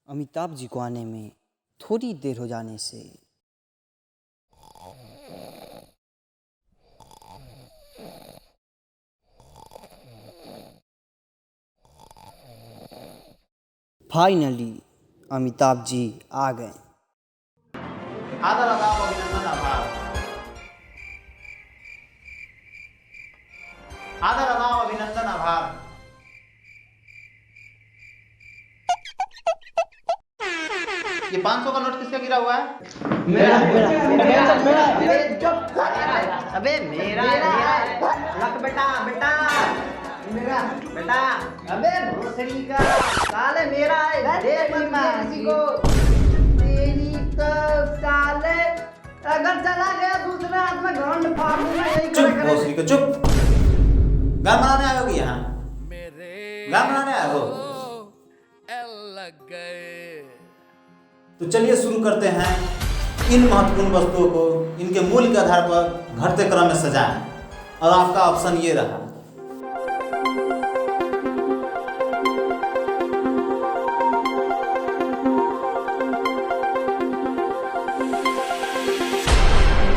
अमिताभ जी को आने में थोड़ी देर हो जाने से फाइनली अमिताभ जी आ गए। आदर आदाब अभिनंदन आभार। आदर आदाब अभिनंदन आभार। ये 500 का नोट किसका गिरा हुआ है? मेरा अबे मेरा लक बेटा बेटा मेरा बेटा अबे भोसड़ी का साले मेरा है दे मत किसी को तेरी तो साले अगर चला गया दूसरे हाथ में घमंड फाड़ दूंगा यही चुप भोसड़ी को चुप। गान बनाने आए हो यहाँ? गान बनाने आए हो? तो चलिए शुरू करते हैं। इन महत्वपूर्ण वस्तुओं को इनके मूल्य के आधार पर घटते क्रम में सजाएं और आपका ऑप्शन ये रहा।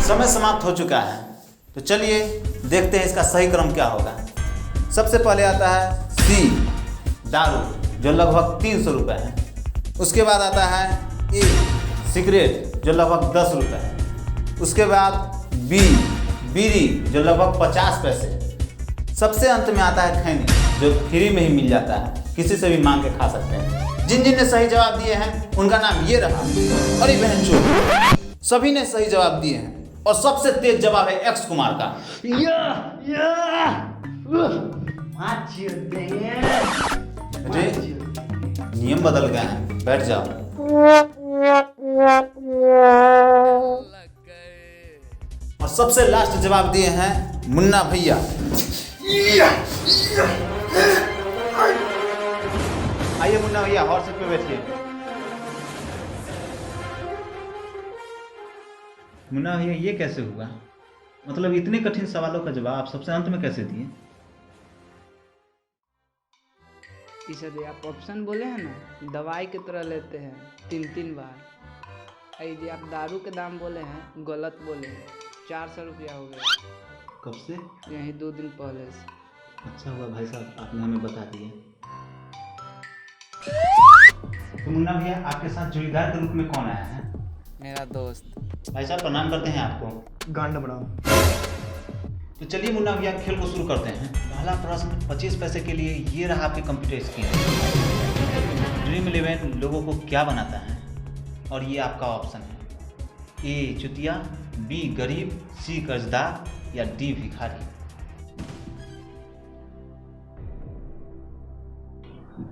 समय समाप्त हो चुका है, तो चलिए देखते हैं इसका सही क्रम क्या होगा। सबसे पहले आता है सी दारू जो लगभग 300 रुपये है। उसके बाद आता है ए सिगरेट जो लगभग 10 रुपये है। उसके बाद बी बीड़ी जो लगभग 50 पैसे। सबसे अंत में आता है खैनी जो फ्री में ही मिल जाता है, किसी से भी मांग के खा सकते हैं। जिन जिन ने सही जवाब दिए हैं उनका नाम ये रहा। अरे बहन चो, सभी ने सही जवाब दिए हैं और सबसे तेज जवाब है एक्स कुमार का। नियम बदल गए हैं, बैठ जाओ। और सबसे लास्ट जवाब दिए हैं मुन्ना भैया। आइए मुन्ना भैया हॉर्स पे बैठिए। मुन्ना भैया ये कैसे हुआ? मतलब इतने कठिन सवालों का जवाब आप सबसे अंत में कैसे दिए? इसे आप ऑप्शन बोले हैं ना, दवाई की तरह लेते हैं 3-3 बार। ये आप दारू के दाम बोले हैं, गलत बोले हैं। 400 रुपया हो गया। कब से? यही 2 दिन पहले से। अच्छा हुआ भाई साहब आपने हमें बता दिया। तो मुन्ना भैया आपके साथ जोड़ीदार के रूप में कौन आया है? मेरा दोस्त। भाई साहब प्रणाम करते हैं आपको। गांड बढ़ाओ। तो चलिए मुन्ना भैया खेल को शुरू करते हैं। पहला प्रश्न 25 पैसे के लिए ये रहा आपके कंप्यूटर स्क्रीन। ड्रीम 11 लोगों को क्या बनाता है? और ये आपका ऑप्शन है ए चुतिया, बी गरीब, सी कर्जदार या डी भिखारी।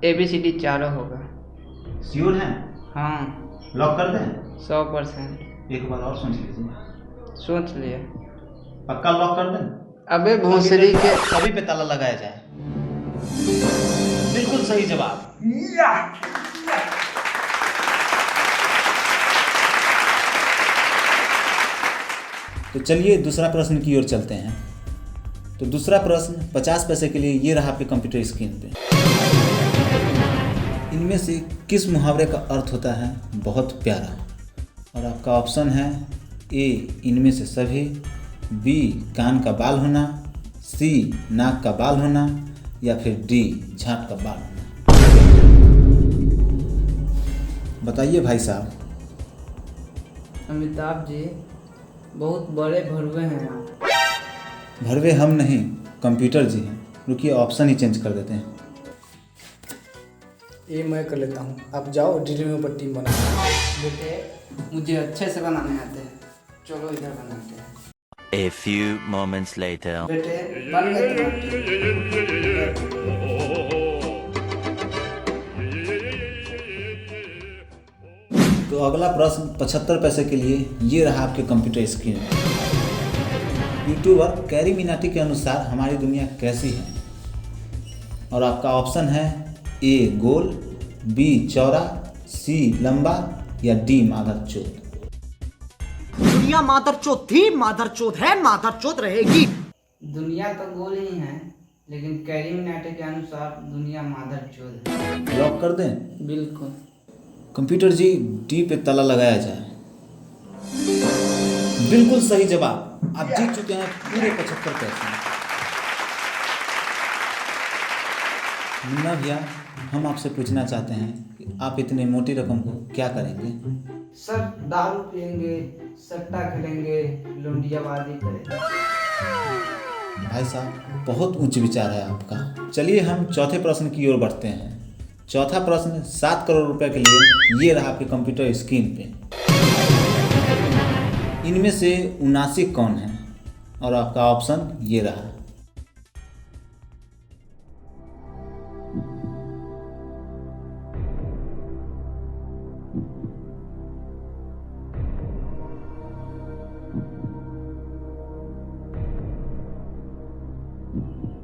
ABCD चारों होगा। श्योर हैं? हाँ, लॉक कर दें? 100%। एक बार और सोच लीजिए। सोच लिए। पक्का लॉक कर दें? अबे भोसड़ी के सभी पे ताला लगाया जाए। बिल्कुल सही जवाब। तो चलिए दूसरा प्रश्न की ओर चलते हैं। तो दूसरा प्रश्न 50 पैसे के लिए ये रहा आपके कंप्यूटर स्क्रीन पे। इनमें से किस मुहावरे का अर्थ होता है बहुत प्यारा? और आपका ऑप्शन है ए इनमें से सभी, बी कान का बाल होना, सी नाक का बाल होना या फिर डी झांट का बाल होना। बताइए भाई साहब। अमिताभ जी बहुत बड़े भरवे हैं आप। भरवे हम नहीं, कंप्यूटर जी हैं। रुकिए ऑप्शन ही चेंज कर देते हैं। ये मैं कर लेता हूँ, आप जाओ ड्रीम पर टीम बना। बेटे मुझे अच्छे से बनाने आते हैं, चलो इधर बनाते हैं। A few moments later. बेटे बन गए तुम्हारे। तो अगला प्रश्न 75 पैसे के लिए ये रहा आपके computer screen. YouTuber carry Minati के अनुसार हमारी दुनिया कैसी है? और आपका ऑप्शन है ए गोल, बी चौड़ा, सी लंबा या डी मादरचोद। दुनिया मादरचोद थी, मादरचोद है, मादरचोद रहेगी। दुनिया तो गोल ही है, लेकिन कैरी मिनाटी के अनुसार दुनिया मादरचोद है। लॉक कर दें? बिल्कुल। कंप्यूटर जी डी पे ताला लगाया जाए। बिल्कुल सही जवाब, आप जीत चुके हैं पूरे 75 पैसे। मुन्ना भैया, हम आपसे पूछना चाहते हैं कि आप इतने मोटी रकम को क्या करेंगे? सर दारू पियेंगे, सट्टा खेलेंगे, लुंडियाबाजी करेंगे। भाई साहब, बहुत उच्च विचार है आपका। चलिए हम चौथे प्रश्न की ओर बढ़ते हैं। चौथा प्रश्न 7 करोड़ रुपए के लिए ये रहा आपके कंप्यूटर स्क्रीन पे। इनमें से 79 कौन है? और आपका ऑप्शन ये रहा।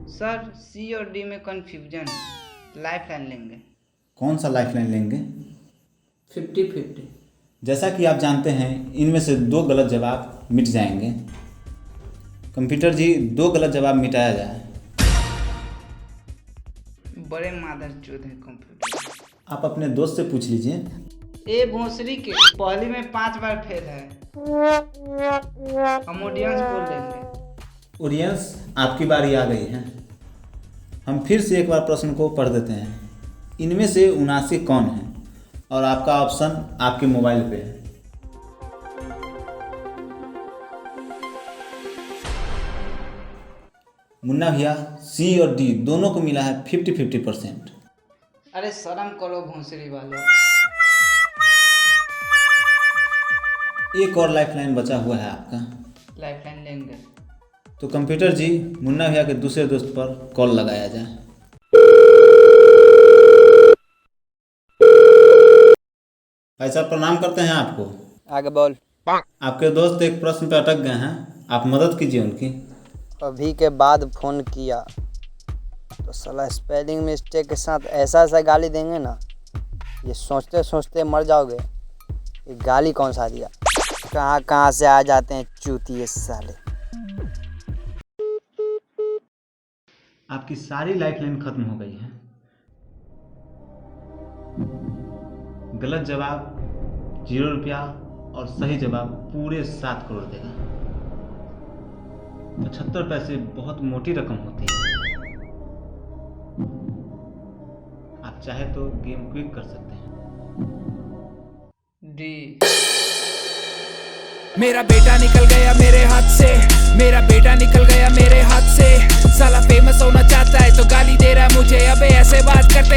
सर सी और डी में कंफ्यूजन है, लाइफ लाइन लेंगे। कौन सा लाइफलाइन लेंगे? 50-50। जैसा कि आप जानते हैं, इनमें से 2 गलत जवाब मिट जाएंगे। कंप्यूटर जी 2 गलत जवाब मिटाया जाए। बड़े मादरचोद हैं कंप्यूटर। आप अपने दोस्त से पूछ लीजिए। ए भोसरी के पहली में 5 बार फेल है। हम ऑडियंस बोल देंगे। ऑडियंस, आपकी बारी आ गई है। हम फिर से एक बार प्रश्न को पढ़ देते हैं। इनमें से 79 कौन है? और आपका ऑप्शन आपके मोबाइल पे है। मुन्ना भैया, सी और डी दोनों को मिला है 50-50%। अरे शर्म करो भोसरी वालों। एक और लाइफलाइन बचा हुआ है आपका। लाइफ लाइन लेंगे। तो कंप्यूटर जी, मुन्ना भैया के दूसरे दोस्त पर कॉल लगाया जाए। भाई साहब, प्रणाम करते हैं आपको। आगे बोल। आपके दोस्त एक प्रश्न पे अटक गए हैं, आप मदद कीजिए उनकी। अभी के बाद फ़ोन किया तो साला स्पेलिंग मिस्टेक के साथ ऐसा ऐसा गाली देंगे ना, ये सोचते सोचते मर जाओगे। ये गाली कौन सा दिया? कहाँ कहाँ से आ जाते हैं चूतिए साले। आपकी सारी लाइफलाइन खत्म हो गई है। गलत जवाब 0 रुपया और सही जवाब पूरे 7 करोड़ देगा। 75 पैसे बहुत मोटी रकम होती है। आप चाहे तो गेम क्विक कर सकते हैं। डी। मेरा बेटा निकल गया मेरे हाथ से, मेरा बेटा निकल गया मेरे हाथ से। साला फेमस होना चाहता है तो गाली दे रहा है मुझे। अबे ऐसे बात करते